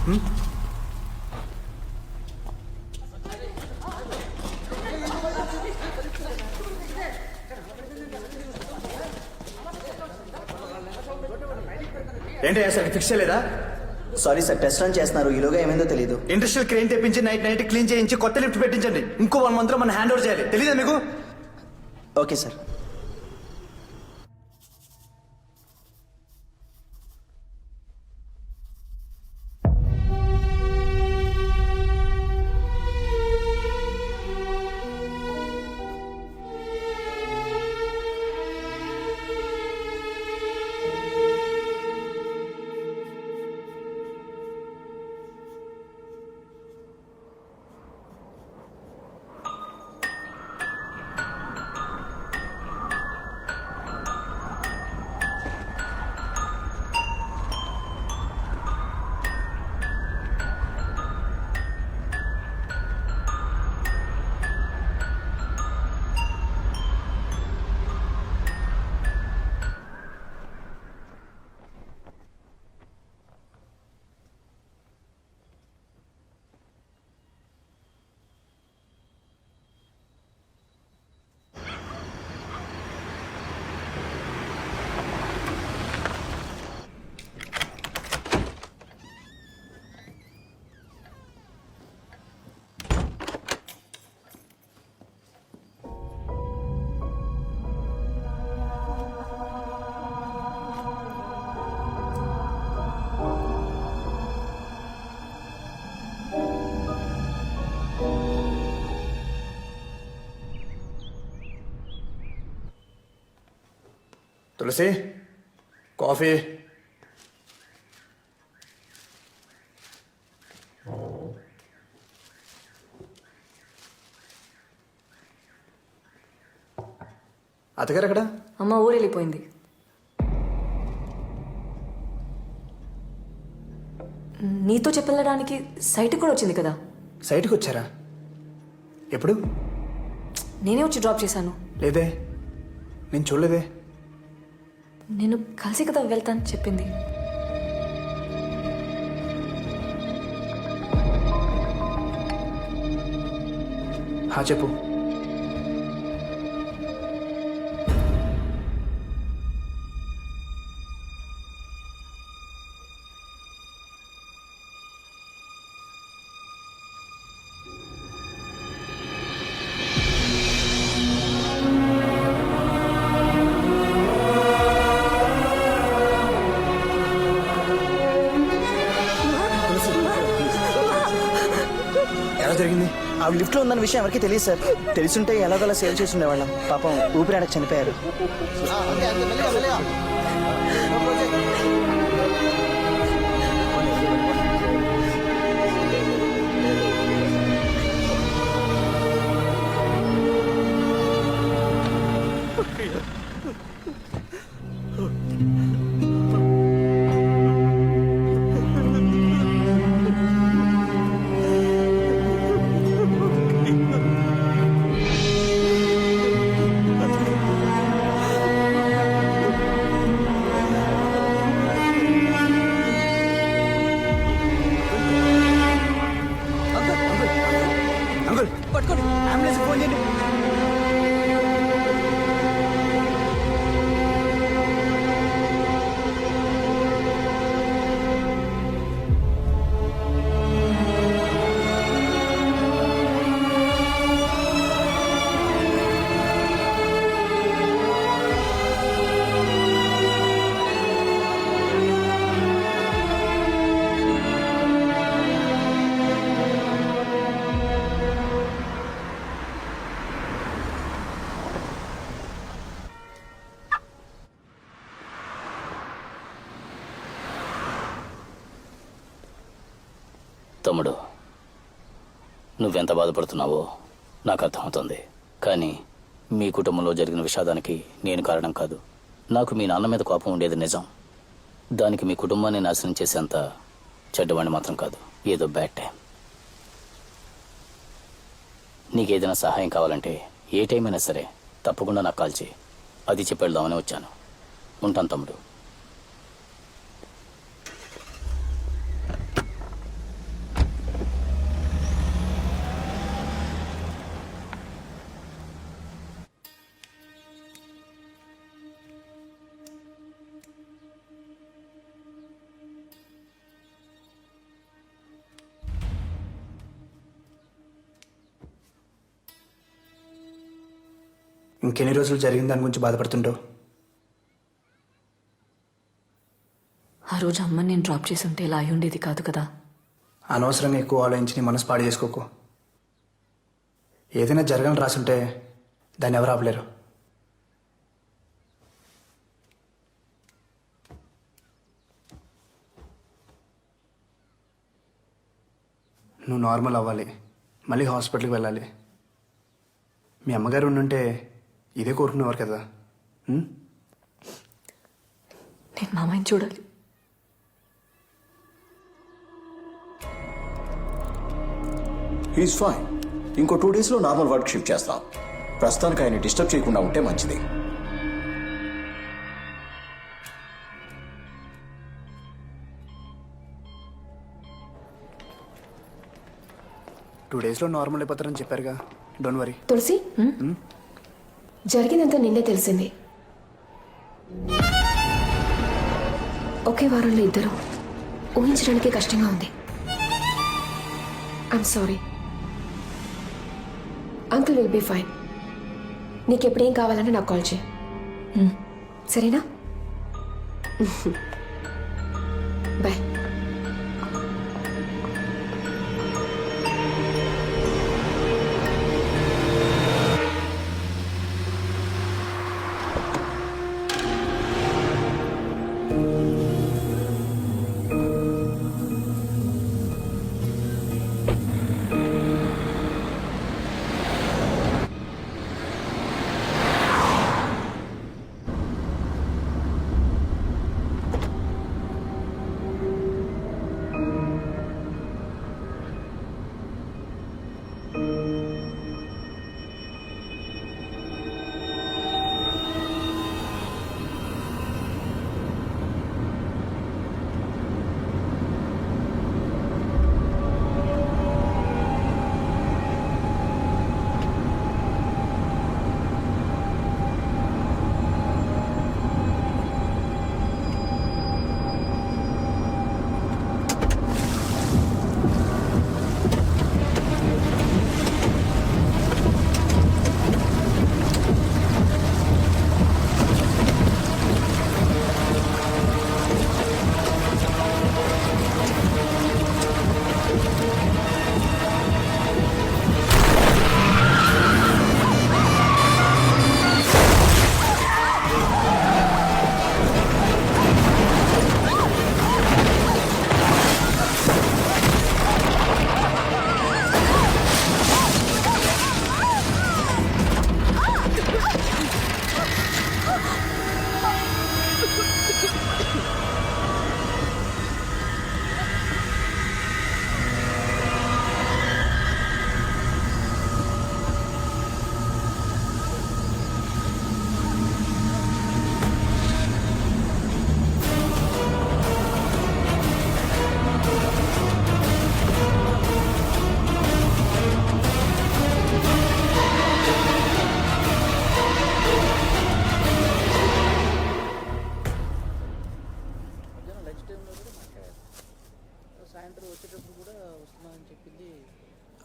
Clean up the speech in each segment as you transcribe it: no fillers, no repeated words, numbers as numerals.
ఏంటి sir fix చేయలేదా? Sorry sir, test run చేస్తున్నారు. ఈలోగా ఏమైందో తెలియదు. ఇండస్ట్రియల్ క్రెయిన్ తెప్పించి నైట్ క్లీన్ చేయించి కొత్త లిఫ్ట్ పెట్టించండి. ఇంకో 1 month లో మనం హ్యాండ్ ఓవర్ చేయాలి. తెలీదా మీకు? Okay sir. తులసి, కాఫీ. అత్తగారు ఎక్కడ? అమ్మ ఊరు వెళ్ళిపోయింది. నీతో చెప్పెళ్ళడానికి సైట్కి కూడా వచ్చింది కదా. సైట్కి వచ్చారా? ఎప్పుడు? నేనే వచ్చి డ్రాప్ చేశాను. లేదే, నేను చూడలేదే. నేను కలిసి కదా వెళ్తాను చెప్పింది. చెప్పు. జరిగింది? ఆవిడ లిఫ్ట్ లో ఉందన్న విషయం ఎవరికి తెలియదు సార్. తెలుసుంటే ఎలాగోలా సేవ్ చేసి ఉండేవాళ్ళం. పాపం ఊపిరాడక చనిపోయారు. పట్టుకోండి, అంబులెన్స్ ఫోన్ చేయండి. తమ్ముడు, నువ్వెంత బాధపడుతున్నావో నాకు అర్థమవుతుంది. కానీ మీ కుటుంబంలో జరిగిన విషాదానికి నేను కారణం కాదు. నాకు మీ నాన్న మీద కోపం ఉండేది నిజం. దానికి మీ కుటుంబాన్ని నాశనం చేసేంత చెడ్డవాడిని మాత్రం కాదు. ఏదో బ్యాడ్ టైం. నీకేదైనా సహాయం కావాలంటే ఏ టైం అయినా సరే తప్పకుండా నాకు కాల్ చేయి. అది చెప్పేద్దామని వచ్చాను. ఉంటాను తమ్ముడు. ఇంకెన్ని రోజులు జరిగిన దాని గురించి బాధపడుతుంటావు? ఆ రోజు అమ్మని నేను డ్రాప్ చేసి ఉంటే ఇలా అయి ఉండేది కాదు కదా. అనవసరంగా ఎక్కువ ఆలోచించి నీ మనసు పాడు చేసుకోకు. ఏదైనా జరగని రాసుంటే దాన్ని ఎవరు ఆపలేరు. నువ్వు నార్మల్ అవ్వాలి, మళ్ళీ హాస్పిటల్కి వెళ్ళాలి. మీ అమ్మగారు ఉండుంటే ఇదే కోరుకునేవారు కదా. నేను మామయ్యని చూడాలి. He's fine. ఇంకో 2 డేస్లో నార్మల్ వర్క్ షిఫ్ట్ చేస్తాం. ప్రస్తుతానికి ఆయన డిస్టర్బ్ చేయకుండా ఉంటే మంచిది. టూ డేస్లో నార్మల్ అయిపోతారని చెప్పారుగా, డోంట్ వరీ. తులసి, జరిగిందంతా నిన్నే తెలిసింది. ఒకే వారంలో ఇద్దరు ఊహించడానికి కష్టంగా ఉంది. I'm sorry. Uncle will be fine. నీకెప్పుడేం కావాలంటే నాకు కాల్ చేయి, సరేనా? బాయ్.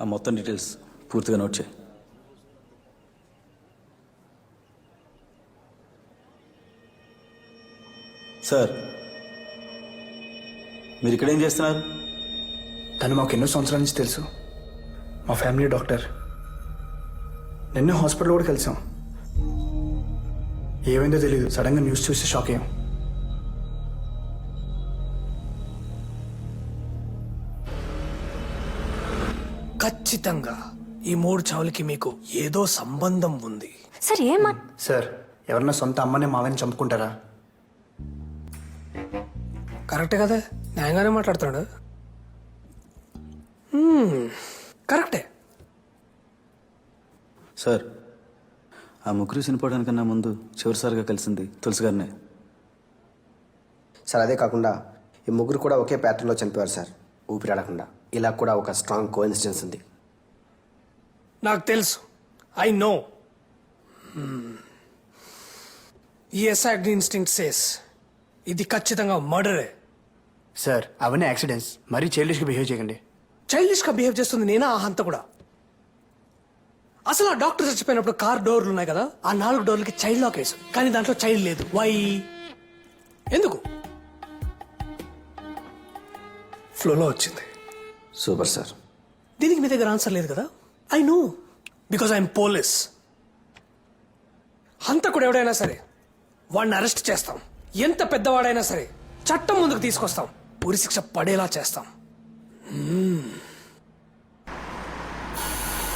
ఆ మొత్తం డీటెయిల్స్ పూర్తిగా నోట్ చేయి. సార్, మీరు ఇక్కడ ఏం చేస్తున్నారు? తను మాకు ఎన్నో సంవత్సరాల నుంచి తెలుసు. మా ఫ్యామిలీ డాక్టర్. నిన్నే హాస్పిటల్ కూడా కలిసాం. ఏమైందో తెలియదు, సడన్గా న్యూస్ చూసి షాక్ అయ్యాం. ఖచ్చితంగా ఈ 3 చావులకి మీకు ఏదో సంబంధం ఉంది. సరే సార్, ఎవరన్నా సొంత అమ్మని మావని చంపుకుంటారా? కరెక్టే కదా, న్యాయంగానే మాట్లాడుతున్నాడు. కరెక్టే. సార్, ఆ ముగ్గురు చనిపోవడానికన్నా ముందు చివరిసారిగా కలిసింది తులసి గారినే. సార్, అదే కాకుండా ఈ ముగ్గురు కూడా ఒకే ప్యాటర్న్లో చనిపోయారు సార్, ఊపిరాడకుండా. ఇలా కూడా ఒక స్ట్రాంగ్ కోఇన్సిడెన్స్ ఉంది. నాకు తెలుసు, ఐ నో. ఈ ఎస్ఐడి ఇన్స్టింక్ట్ సేస్ ఇది ఖచ్చితంగా మర్డరే. సార్, అవన్నీ యాక్సిడెంట్స్. మరీ చైల్డిష్గా బిహేవ్ చేయకండి. చైల్డిష్గా బిహేవ్ చేస్తుంది నేనా ఆ హంత కూడా? అసలు ఆ డాక్టర్ చచ్చిపోయినప్పుడు కార్ డోర్లు ఉన్నాయి కదా, ఆ 4 డోర్లకి చైల్డ్ లాక్ వేసు, కానీ దాంట్లో చైల్డ్ లేదు. వై? ఎందుకు? ఫ్లోలో వచ్చింది. Super sir. దీనికి మీ దగ్గర ఆన్సర్ లేదు కదా? I know, because I'm police. హంతకుడు ఎవడైనా సరే వాడిని అరెస్ట్ చేస్తాం. ఎంత పెద్దవాడైనా సరే చట్టం ముందుకు తీసుకొస్తాం. ఉరి శిక్ష పడేలా చేస్తాం.